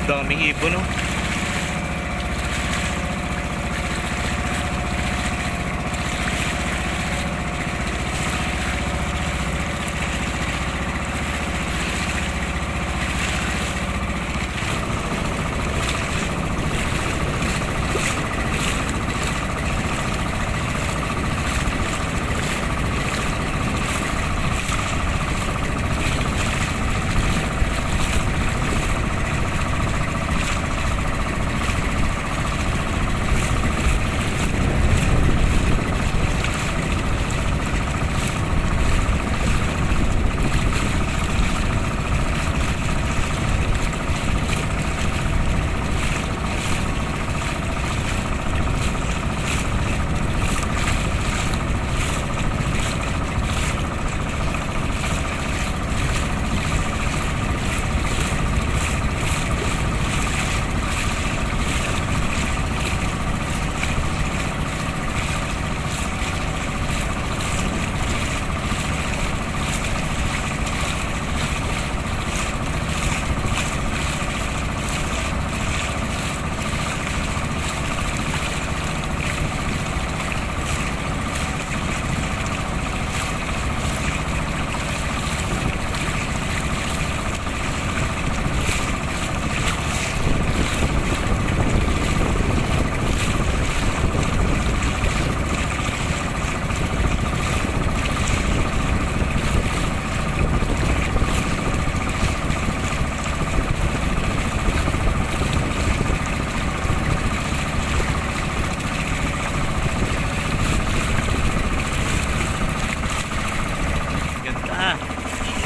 Daming ibon, no?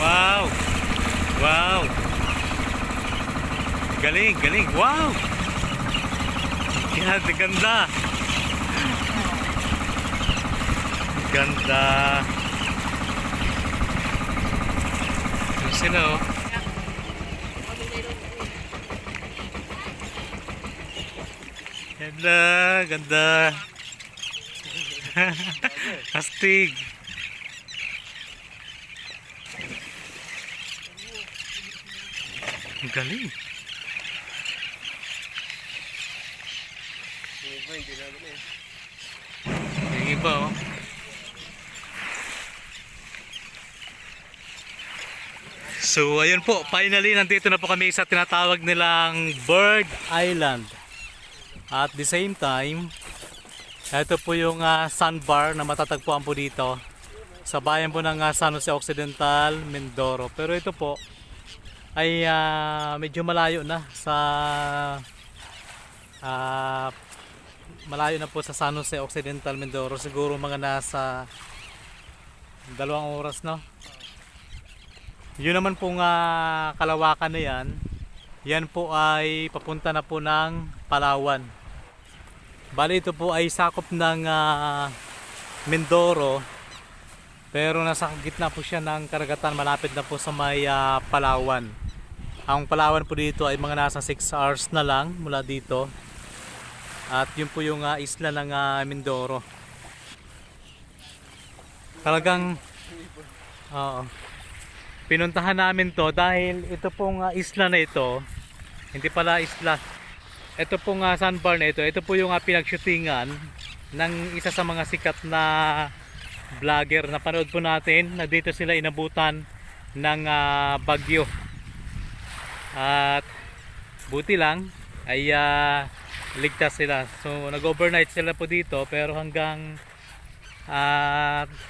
Wow! Wow! Galing, galing! Wow! Yan, ganda! Ganda! Ito sila, oh. Ganda! Ganda! Astig! Ang galing. Yung iba, oh. So ayun po, finally nandito na po kami sa tinatawag nilang Bird Island. At the same time, ito po yung sandbar na matatagpuan po dito sa bayan po ng San Jose Occidental, Mindoro. Pero ito po ay medyo malayo na sa malayo na po sa San Jose Occidental, Mindoro. Siguro mga nasa 2 oras, no? Yun naman pong kalawakan na yan, yan po ay papunta na po ng Palawan. Bali ito po ay sakop ng Mindoro, pero nasa gitna po siya ng karagatan, malapit na po sa may Palawan. Ang Palawan po dito ay mga nasa 6 hours na lang mula dito. At yun po yung isla ng Mindoro. Talagang pinuntahan namin to dahil ito pong isla na ito, hindi pala isla, ito pong sandbar na ito po yung pinagshootingan ng isa sa mga sikat na vlogger. Napanood po natin na dito sila inabutan ng bagyo. At buti lang ay ligtas sila. So nag-overnight sila po dito, pero hanggang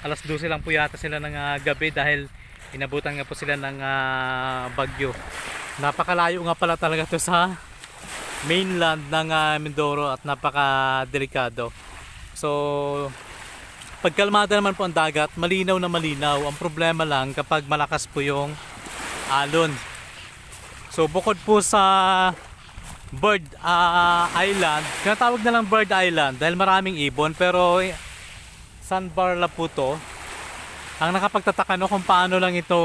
alas 12 lang po yata sila ng gabi dahil inabutan nga po sila ng bagyo. Napakalayo nga pala talaga to sa mainland ng Mindoro at napaka-delikado. So pagkalmada naman po ang dagat, malinaw na malinaw. Ang problema lang kapag malakas po yung alon. So bukod po sa Bird Island, tinatawag na lang Bird Island dahil maraming ibon, pero sandbar lang po to. Ang nakapagtataka, no, kung paano lang ito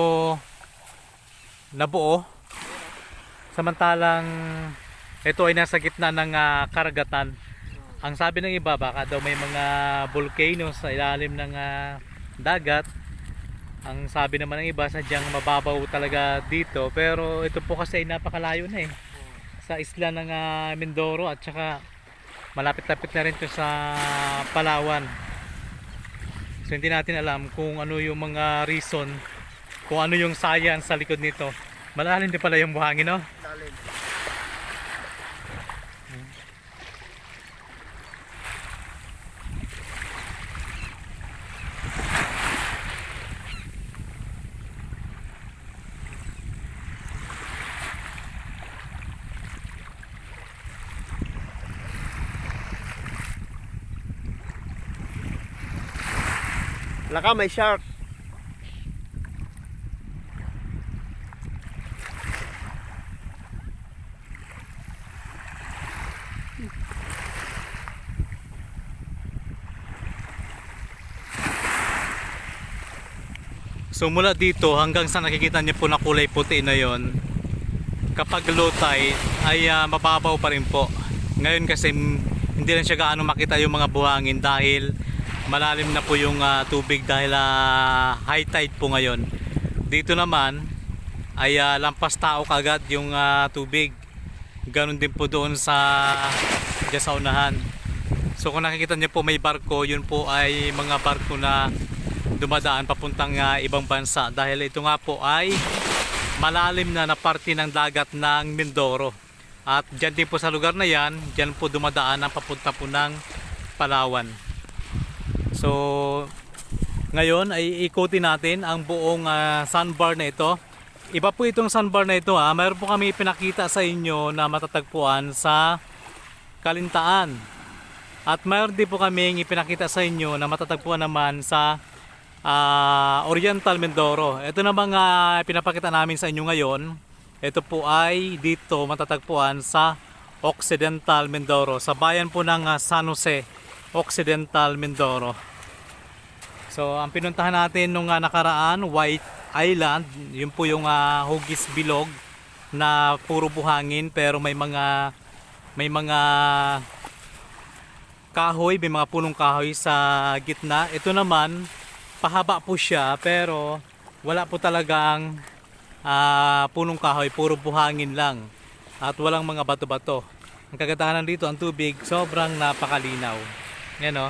nabuo, samantalang ito ay nasa gitna ng karagatan. Ang sabi ng iba, baka daw may mga volcano sa ilalim ng dagat. Ang sabi naman ng iba, sadyang mababaw talaga dito. Pero ito po kasi ay napakalayo na eh. sa isla ng Mindoro, at saka malapit-lapit na rin to sa Palawan. So hindi natin alam kung ano yung mga reason, kung ano yung science sa likod nito. Malalim din pala yung buhangin, no? Lalim. Laka, may shark. So mula dito hanggang sa nakikita niyo po na kulay puti na yon, kapag low tide ay mababaw pa rin po. Ngayon kasi hindi lang siya gaano makita yung mga buhangin dahil malalim na po yung tubig dahil high tide po ngayon. Dito naman ay lampas tao kagad yung tubig. Ganon din po doon dyan sa unahan. So kung nakikita niyo po may barko, yun po ay mga barko na dumadaan papuntang ibang bansa dahil ito nga po ay malalim na parte ng dagat ng Mindoro. At dyan din po sa lugar na yan, dyan po dumadaan ang papunta po ng Palawan. So ngayon ay ikutin natin ang buong sandbar na ito. Iba po itong sandbar na ito ha. Mayroon po kami pinakita sa inyo na matatagpuan sa Kalintaan. At mayroon din po kami ipinakita sa inyo na matatagpuan naman sa Oriental Mindoro. Ito na mga pinapakita namin sa inyo ngayon. Ito po ay dito matatagpuan sa Occidental Mindoro, sa bayan po ng San Jose, Occidental Mindoro. So ang pinuntahan natin nung nakaraan, White Island, yun po yung hugis bilog na puro buhangin pero may mga kahoy, may mga punong kahoy sa gitna. Ito naman pahaba po siya pero wala po talagang punong kahoy, puro buhangin lang at walang mga bato-bato. Ang kagandahan dito, ang tubig sobrang napakalinaw. Yan o.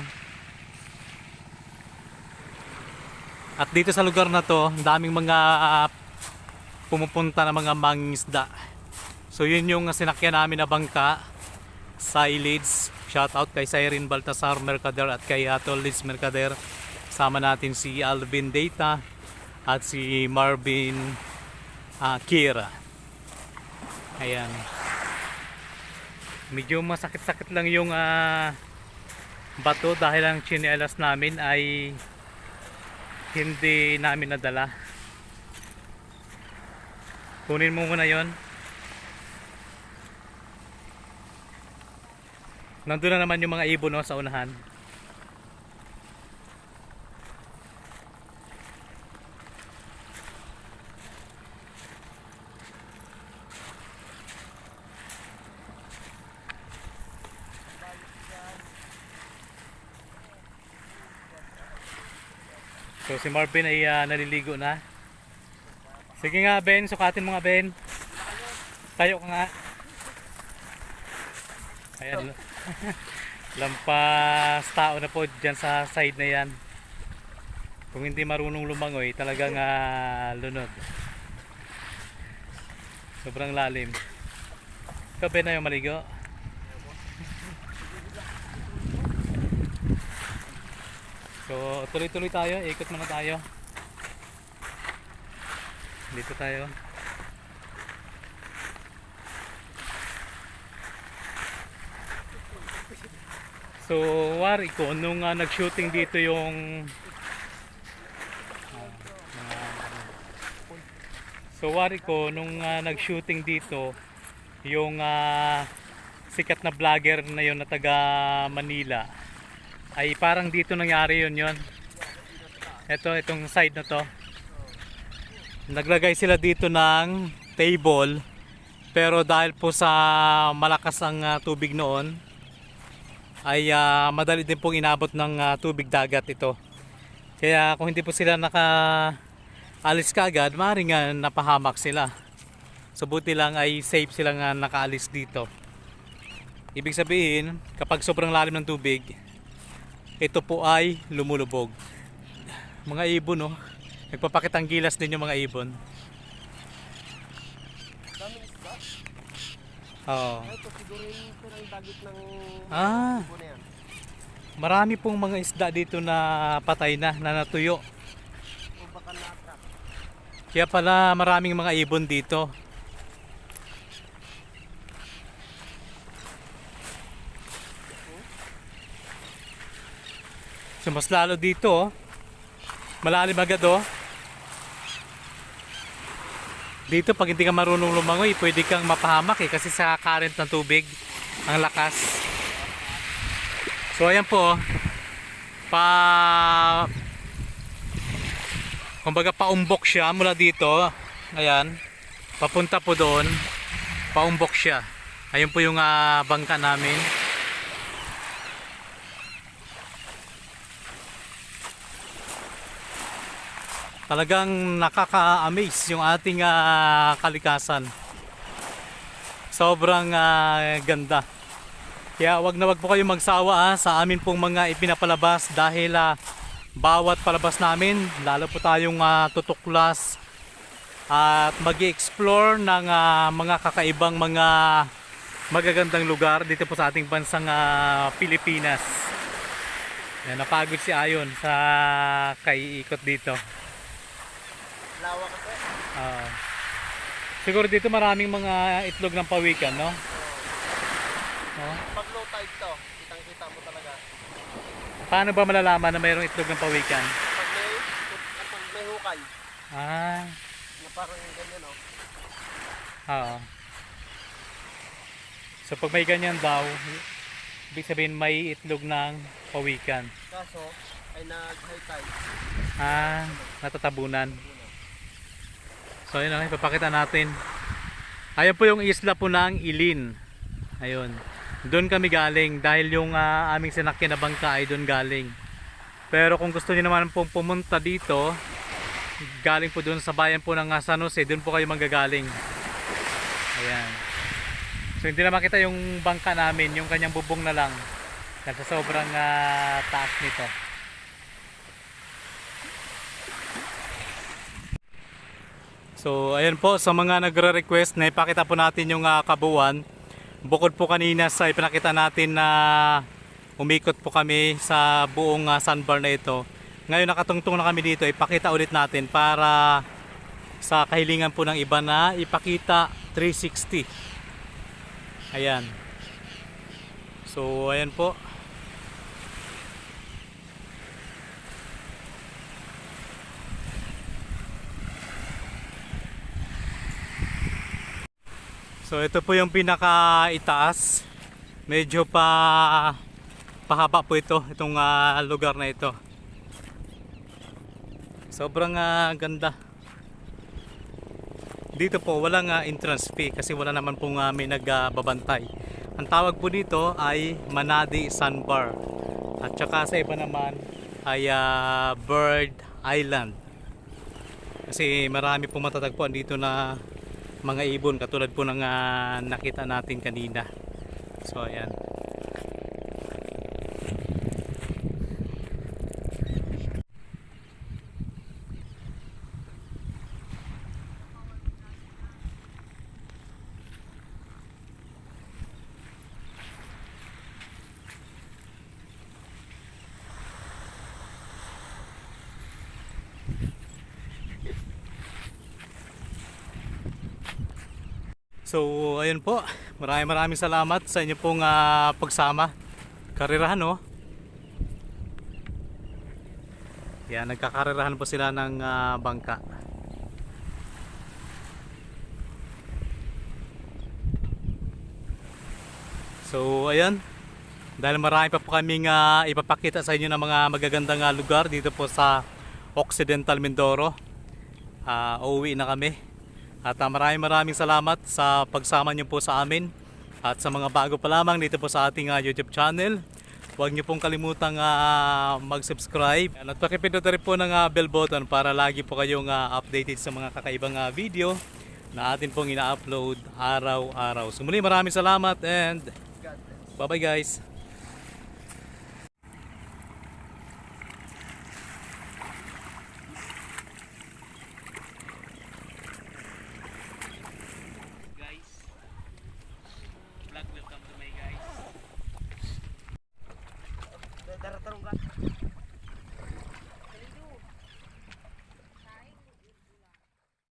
At dito sa lugar na to, ang daming mga pumupunta na mga mangingisda. So yun yung sinakyan namin na bangka, Silage. Shout out kay Siren Baltasar Mercader at kay Tol Liz Mercader. Sama natin si Alvin Data at si Marvin Kira. Ayan. Medyo masakit-sakit lang yung bato dahil ang chinelas namin ay hindi namin nadala. Kunin mo muna yon. Nandun na naman yung mga ibon, no, sa unahan. So si Marvin ay naliligo na. Sige nga Ben, sukatin mo nga Ben. Tayo ka nga. Ayan. Lampas tao na po dyan sa side na yan. Kung hindi marunong lumangoy, talagang lunod. Sobrang lalim. Ikaw Ben na yung maligo. So tuloy-tuloy tayo, ikot muna tayo. Dito tayo. So wari ko nung nag-shooting dito yung nag-shooting dito yung sikat na vlogger na yun na taga Manila, ay parang dito nangyari yun. Itong side na to. Naglagay sila dito ng table pero dahil po sa malakas ang tubig noon ay madali din pong inabot ng tubig dagat ito. Kaya kung hindi po sila nakaalis kaagad, maaaring napahamak sila. So buti lang ay safe silang nakaalis dito. Ibig sabihin, kapag sobrang lalim ng tubig, ito po ay lumulubog. Mga ibon, oh. Nagpapakitang gilas din yung mga ibon. Daming isda. Oo. Ito siguro yung ang dagit ng Ah, ibon na yan. marami pong mga isda dito na patay na natuyo. O baka na-attract. Kaya pala maraming mga ibon dito. So mas lalo dito, oh. Malalim agad, oh. Dito pag hindi ka marunong lumangoy, pwede kang mapahamak kasi sa current ng tubig ang lakas. So ayan po, oh. Kumbaga paumbok siya mula dito. Ayan, papunta po doon. Paumbok siya. Ayun po yung bangka namin. Talagang nakaka-amaze yung ating kalikasan. Sobrang ganda. Kaya wag na wag po kayong magsawa sa amin pong mga ipinapalabas dahil bawat palabas namin, lalo po tayong tutuklas at mag-explore ng mga kakaibang mga magagandang lugar dito po sa ating bansang Pilipinas. Yan, napagod si Ayon sa kaiikot dito. Lawa kasi. Siguro dito maraming mga itlog ng pawikan, no? Pag low tide to, kitang-kita mo talaga. Paano ba malalaman na mayroong itlog ng pawikan? Pag may hukay, Ah, na parang ganyan, oh. oo. So pag may ganyan daw, ibig sabihin may itlog ng pawikan. Kaso, ay nag-high tide. Natatabunan. So ayun lang, ipapakita natin. Ayan po yung isla po ng Ilin. Ayun. Doon kami galing dahil yung aming sinakyan na bangka ay doon galing. Pero kung gusto niyo naman pong pumunta dito, galing po doon sa bayan po ng San Jose, doon po kayo manggagaling. Ayan. So hindi na makita yung bangka namin, yung kanyang bubong na lang. Kasi sobrang taas nito. So ayan po, sa mga nagre-request na ipakita po natin yung kabuuan. Bukod po kanina sa ipinakita natin na umikot po kami sa buong sandbar na ito. Ngayon nakatungtong na kami dito, ipakita ulit natin para sa kahilingan po ng iba na ipakita 360. Ayan. So ayan po. So ito po yung pinakaitaas. Medyo pahaba po itong lugar na ito. Sobrang ganda. Dito po walang entrance fee kasi wala naman pong may nagbabantay. Ang tawag po dito ay Manati Sandbar. At saka sa iba naman ay Bird Island. Kasi marami pong matatagpuan dito na mga ibon katulad po ng nakita natin kanina. So ayan. So ayun po, maraming salamat sa inyo pong pagsama. Karirahan, no? Yan, nagkakarirahan po sila ng bangka. So ayan, dahil marami pa po kaming ipapakita sa inyo ng mga magagandang lugar dito po sa Occidental Mindoro. Uuwi na kami. At maraming salamat sa pagsama niyo po sa amin. At sa mga bago pa lamang dito po sa ating YouTube channel, huwag niyo pong kalimutang mag-subscribe. At pakipindot rin po ng bell button para lagi po kayong updated sa mga kakaibang video na atin pong ina-upload araw-araw. So muli maraming salamat and God bless. bye-bye guys.